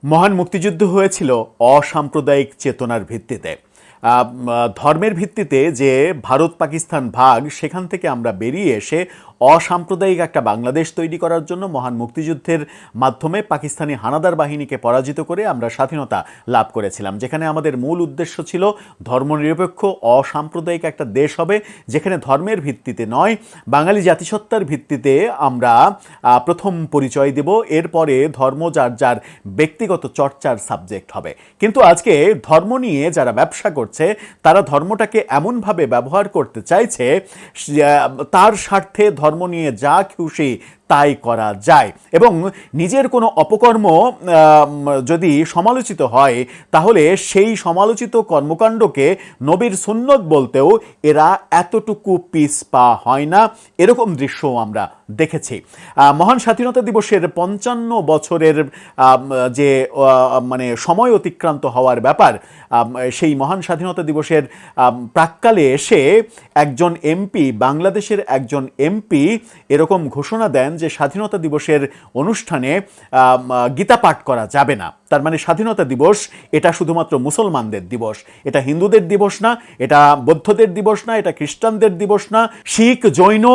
মহান মুক্তিযুদ্ধ হয়েছিল অসাম্প্রদায়িক চেতনার ভিত্তিতে। ধর্মের ভিত্তিতে যে ভারত পাকিস্তান ভাগ, সেখান থেকে আমরা বেরিয়ে এসে অসাম্প্রদায়িক একটা বাংলাদেশ তৈরি করার জন্য মহান মুক্তিযুদ্ধের মাধ্যমে পাকিস্তানি হানাদার বাহিনীকে পরাজিত করে আমরা স্বাধীনতা লাভ করেছিলাম, যেখানে আমাদের মূল উদ্দেশ্য ছিল ধর্মনিরপেক্ষ অসাম্প্রদায়িক একটা দেশ হবে, যেখানে ধর্মের ভিত্তিতে নয় বাঙালি জাতিসত্তার ভিত্তিতে আমরা প্রথম পরিচয় দেব, এরপরে ধর্ম যার যার ব্যক্তিগত চর্চার সাবজেক্ট হবে। কিন্তু আজকে ধর্ম নিয়ে যারা ব্যবসা করছে তারা ধর্মটাকে এমনভাবে ব্যবহার করতে চাইছে তার স্বার্থে ধর্ম নিয়ে যা খুশি তাই করা যায়, এবং নিজের কোনো অপকর্ম যদি সমালোচিত হয় তাহলে সেই সমালোচিত কর্মকাণ্ডকে নবীর সুন্নত বলতেও এরা এতটুকু পিছপা হয় না। এরকম দৃশ্যও আমরা দেখেছি। মহান স্বাধীনতা দিবসের 55 বছরের যে মানে সময় অতিক্রান্ত হওয়ার ব্যাপার, সেই মহান স্বাধীনতা দিবসের প্রাক্কালে এসে একজন এমপি, বাংলাদেশের একজন এমপি এরকম ঘোষণা দেন যে স্বাধীনতা দিবসের অনুষ্ঠানে গীতা পাঠ করা যাবে না। তার মানে স্বাধীনতা দিবস এটা শুধুমাত্র মুসলমানদের দিবস, এটা হিন্দুদের দিবস না, এটা বৌদ্ধদের দিবস না, এটা খ্রিস্টানদের দিবস না। শিখ, জৈন,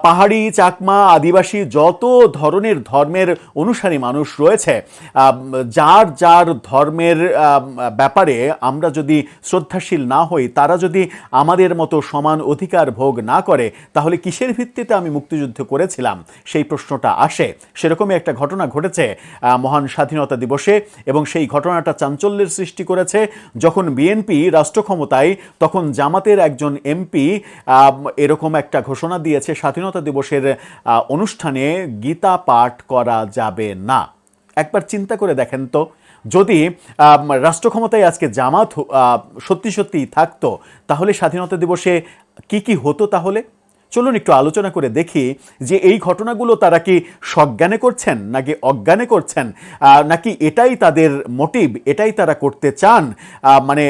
পাহাড়ি, চাকমা, আদিবাসী যত ধরনের ধর্মের অনুসারী মানুষ রয়েছে, যার যার ধর্মের ব্যাপারে আমরা যদি শ্রদ্ধাশীল না হই, তারা যদি আমাদের মতো সমান অধিকার ভোগ না করে, তাহলে কিসের ভিত্তিতে আমি মুক্তিযুদ্ধ করেছিলাম সেই প্রশ্নটা আসে। সেরকমই একটা ঘটনা ঘটেছে মহান স্বাধীনতা দিবসে, এবং সেই ঘটনাটা চাঞ্চল্যের সৃষ্টি করেছে। যখন বিএনপি রাষ্ট্র ক্ষমতায়, তখন জামাতের একজন এমপি এরকম একটা ঘোষণা দিয়েছে স্বাধীনতা দিবসের অনুষ্ঠানে গীতা পাঠ করা যাবে না। একবার চিন্তা করে দেখেন তো, যদি রাষ্ট্র ক্ষমতায় আজকে জামাত সত্যি সত্যিই থাকতো, তাহলে স্বাধীনতা দিবসে কি কি হতো? তাহলে চলুন একটু আলোচনা করে দেখি যে এই ঘটনাগুলো তারা কি সজ্ঞানে করছেন নাকি অজ্ঞানে করছেন, নাকি এটাই তাদের মোটিভ, এটাই তারা করতে চান। মানে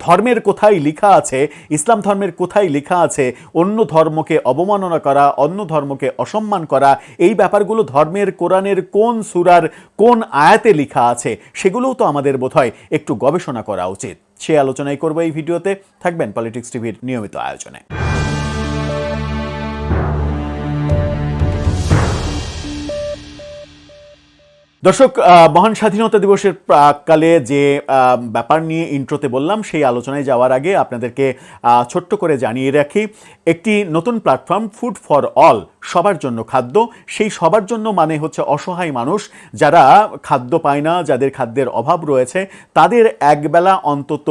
ধর্মের কোথায় লেখা আছে, ইসলাম ধর্মের কোথায় লেখা আছে অন্য ধর্মকে অবমাননা করা, অন্য ধর্মকে অসম্মান করা? এই ব্যাপারগুলো ধর্মের কোরআনের কোন সূরার কোন আয়াতে লেখা আছে সেগুলোও তো আমাদের বোধহয় একটু গবেষণা করা উচিত। সে আলোচনাই করবো এই ভিডিওতে। থাকবেন পলিটিক্স টিভির নিয়মিত আয়োজনে। দর্শক, মহান স্বাধীনতা দিবসের প্রাক্কালে যে ব্যাপার নিয়ে ইন্ট্রোতে বললাম, সেই আলোচনায় যাওয়ার আগে আপনাদেরকে ছোট্ট করে জানিয়ে রাখি, একটি নতুন প্ল্যাটফর্ম ফুড ফর অল, সবার জন্য খাদ্য। সেই সবার জন্য মানে হচ্ছে অসহায় মানুষ যারা খাদ্য পায় না, যাদের খাদ্যের অভাব রয়েছে, তাদের একবেলা অন্তত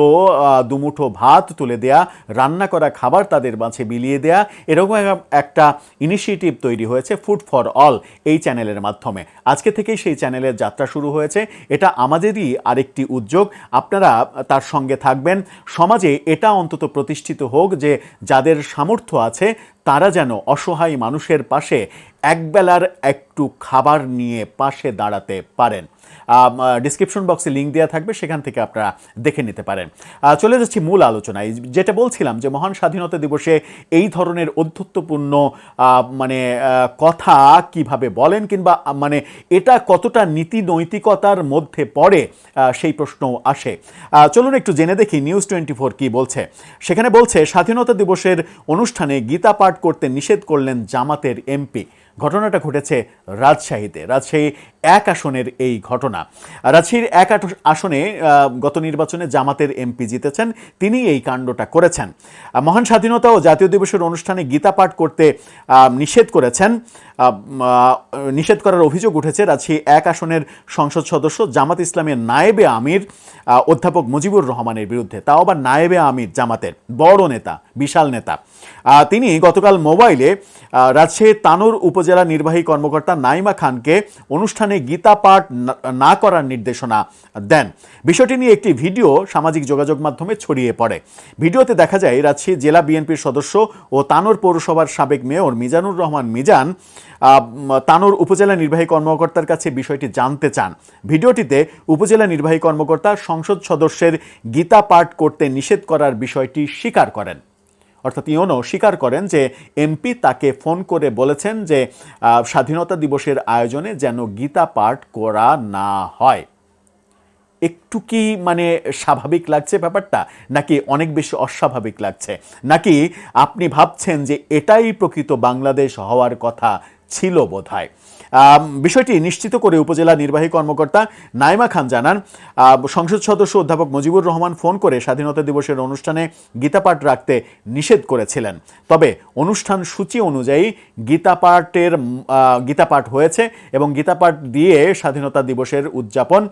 দুমুঠো ভাত তুলে দেয়া, রান্না করা খাবার তাদের মাঝে বিলিয়ে দেয়া, এরকম একটা ইনিশিয়েটিভ তৈরি হয়েছে ফুড ফর অল এই চ্যানেলের মাধ্যমে। আজকে থেকেই সেই চ্যানেলের যাত্রা শুরু হয়েছে। এটা আমাদেরই আরেকটি উদ্যোগ, আপনারা তার সঙ্গে থাকবেন। সমাজে এটা অন্তত প্রতিষ্ঠিত হোক যে যাদের সামর্থ্য আছে তারা যেন অসহায় মানুষের পাশে একবেলার একটু খাবার নিয়ে পাশে দাঁড়াতে পারেন। ডিসক্রিপশন বক্সে লিঙ্ক দেওয়া থাকবে, সেখান থেকে আপনারা দেখে নিতে পারেন। চলে যাচ্ছি মূল আলোচনায়। যেটা বলছিলাম যে মহান স্বাধীনতা দিবসে এই ধরনের অধ্যত্বপূর্ণ মানে কথা কিভাবে বলেন, কিংবা মানে এটা কতটা নীতি নৈতিকতার মধ্যে পড়ে সেই প্রশ্নও আসে। চলুন একটু জেনে দেখি নিউজ 24 কি বলছে। সেখানে বলছে, স্বাধীনতা দিবসের অনুষ্ঠানে গীতা পাঠ করতে নিষেধ করলেন জামাতের এমপি। ঘটনাটা ঘটেছে রাজশাহীতে। রাজশাহী 1 আসনের এই ঘটনা। রাজশাহীর 1 আসনে গত নির্বাচনে জামাতের এমপি জিতেছেন, তিনি এই কাণ্ডটা করেছেন। মহান স্বাধীনতা ও জাতীয় দিবসের অনুষ্ঠানে গীতা পাঠ করতে নিষেধ করেছেন। নিষেধ করার অভিযোগ উঠেছে রাজশাহী 1 আসনের সংসদ সদস্য জামাত ইসলামের নায়েবে আমির অধ্যাপক মুজিবুর রহমানের বিরুদ্ধে। তাও আবার নায়েবে আমির, জামাতের বড় নেতা, বিশাল নেতা। তিনি গতকাল মোবাইলে রাজশাহীর তানোর উপজেলা নির্বাহী কর্মকর্তা নাইমা খানকে অনুষ্ঠানে গীতা পাঠ না করার নির্দেশনা দেন। বিষয়টি নিয়ে একটি ভিডিও সামাজিক যোগাযোগ মাধ্যমে ছড়িয়ে পড়ে। ভিডিওতে দেখা যায় রাজশাহী জেলা বিএনপির সদস্য ও তানোর পৌরসভার সাবেক মেয়র মিজানুর রহমান মিজান তানোর উপজেলা নির্বাহী কর্মকর্তার কাছে বিষয়টি জানতে চান। ভিডিওটিতে উপজেলা নির্বাহী কর্মকর্তা সংসদ সদস্যের গীতা পাঠ করতে নিষেধ করার বিষয়টি স্বীকার করেন। অর্থাৎ ইউনো স্বীকার করেন যে এমপি তাকে ফোন করে বলেছেন যে স্বাধীনতা দিবসের আয়োজনে যেন গীতা পাঠ করা না হয়। একটু কি মানে স্বাভাবিক লাগছে ব্যাপারটা, নাকি অনেক বেশি অস্বাভাবিক লাগছে, নাকি আপনি ভাবছেন যে এটাই প্রকৃত বাংলাদেশ হওয়ার কথা ছিল বোধহয়? বিষয়টি নিশ্চিত করে উপজেলা নির্বাহী কর্মকর্তা নাইমা খান জানান, সংসদ সদস্য অধ্যাপক মুজিবুর রহমান ফোন করে স্বাধীনতা দিবসের অনুষ্ঠানে গীতাপাঠ রাখতে নিষেধ করেছিলেন। তবে অনুষ্ঠান সূচি অনুযায়ী গীতাপাঠ হয়েছে এবং গীতাপাঠ দিয়ে স্বাধীনতা দিবসের উদযাপন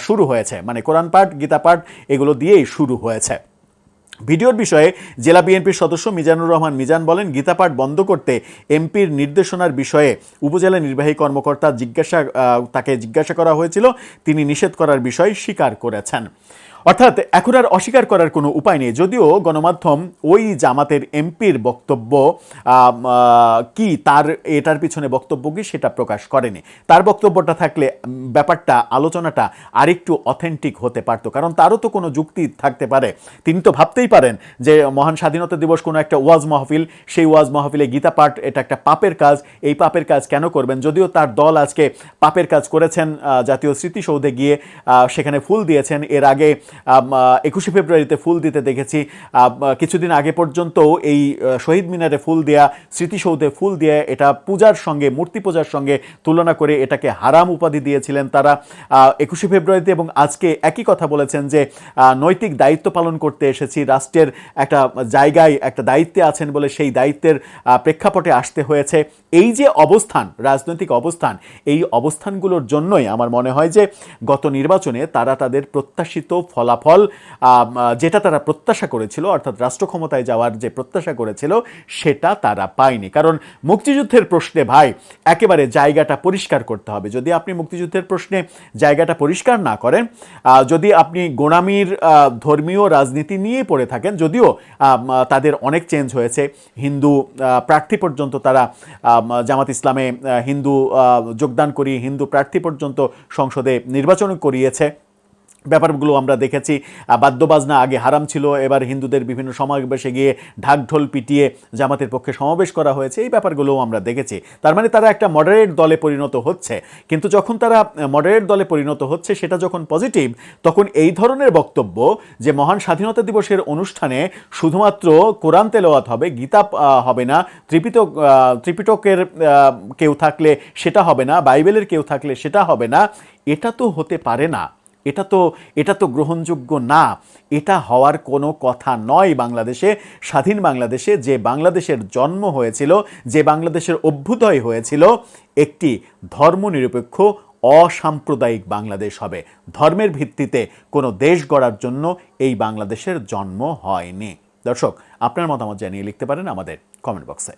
শুরু হয়েছে, মানে কোরআন পাঠ, গীতাপাঠ এগুলো দিয়েই শুরু হয়েছে। ভিডিওর বিষয়ে জেলা বিএনপির সদস্য মিজানুর রহমান মিজান বলেন, গীতাপাঠ বন্ধ করতে এমপির নির্দেশনার বিষয়ে উপজেলা নির্বাহী কর্মকর্তা তাকে জিজ্ঞাসা করা হয়েছিল, তিনি নিষেধ করার বিষয় স্বীকার করেছেন। অর্থাৎ এখন আর অস্বীকার করার কোনো উপায় নেই। যদিও গণমাধ্যম ওই জামাতের এমপির বক্তব্য কি, এটার পিছনে বক্তব্য কি সেটা প্রকাশ করেনি। তার বক্তব্যটা থাকলে ব্যাপারটা, আলোচনাটা আরেকটু অথেন্টিক হতে পারতো, কারণ তারও তো কোনো যুক্তি থাকতে পারে। তিনি তো ভাবতেই পারেন যে মহান স্বাধীনতা দিবস কোনো একটা ওয়াজ মাহফিল, সেই ওয়াজ মাহফিলে গীতা পাঠ এটা একটা পাপের কাজ, এই পাপের কাজ কেন করবেন? যদিও তার দল আজকে পাপের কাজ করেছেন, জাতীয় স্মৃতিসৌধে গিয়ে সেখানে ফুল দিয়েছেন। এর আগে 21শে ফেব্রুয়ারিতে ফুল দিতে দেখেছি। কিছুদিন আগে পর্যন্ত এই শহীদ মিনারে ফুল দেয়া, স্মৃতিসৌধে ফুল দেয়া, এটা পূজার সঙ্গে, মূর্তি পূজার সঙ্গে তুলনা করে এটাকে হারাম উপাধি দিয়েছিলেন তারা 21শে ফেব্রুয়ারিতে। এবং আজকে একই কথা বলেছেন যে নৈতিক দায়িত্ব পালন করতে এসেছি, রাষ্ট্রের একটা জায়গায় একটা দায়িত্বে আছেন বলে সেই দায়িত্বের প্রেক্ষাপটে আসতে হয়েছে। এই যে অবস্থান, রাজনৈতিক অবস্থান, এই অবস্থানগুলোর জন্যই আমার মনে হয় যে গত নির্বাচনে তারা তাদের প্রত্যাশিত ফলাফল, যেটা তারা প্রত্যাশা করেছিল, অর্থাৎ রাষ্ট্র ক্ষমতায় যাওয়ার যে প্রত্যাশা করেছিল, সেটা তারা পায়নি। কারণ মুক্তিযুদ্ধের প্রশ্নে ভাই একেবারে জায়গাটা পরিষ্কার করতে হবে। যদি আপনি মুক্তিযুদ্ধের প্রশ্নে জায়গাটা পরিষ্কার না করেন, যদি আপনি গোঁড়ামির ধর্মীয় রাজনীতি নিয়ে পড়ে থাকেন, যদিও তাদের অনেক চেঞ্জ হয়েছে, হিন্দু প্রার্থী পর্যন্ত তারা জামাত ইসলামে হিন্দু যোগদান করিয়ে হিন্দু প্রার্থী পর্যন্ত সংসদে নির্বাচন করিয়েছে, ব্যাপারগুলো আমরা দেখেছি। বাদ্যবাজনা আগে হারাম ছিল, এবার হিন্দুদের বিভিন্ন সমাবেশে গিয়ে ঢাকঢোল পিটিয়ে জামাতের পক্ষে সমাবেশ করা হয়েছে, এই ব্যাপারগুলোও আমরা দেখেছি। তার মানে তারা একটা মডারেট দলে পরিণত হচ্ছে। কিন্তু যখন তারা মডারেট দলে পরিণত হচ্ছে, সেটা যখন পজিটিভ, তখন এই ধরনের বক্তব্য যে মহান স্বাধীনতা দিবসের অনুষ্ঠানে শুধুমাত্র কোরআন তেলাওয়াত হবে, গীতা হবে না, ত্রিপিটকের কেউ থাকলে সেটা হবে না, বাইবেলের কেউ থাকলে সেটা হবে না, এটা তো হতে পারে না। এটা তো গ্রহণযোগ্য না। এটা হওয়ার কোনো কথা নয়। বাংলাদেশে, স্বাধীন বাংলাদেশে, যে বাংলাদেশের জন্ম হয়েছিল, যে বাংলাদেশের অভ্যুদয় হয়েছিল, একটি ধর্মনিরপেক্ষ অসাম্প্রদায়িক বাংলাদেশ হবে। ধর্মের ভিত্তিতে কোনো দেশ গড়ার জন্য এই বাংলাদেশের জন্ম হয়নি। দর্শক, আপনার মতামত জানিয়ে লিখতে পারেন আমাদের কমেন্ট বক্সে।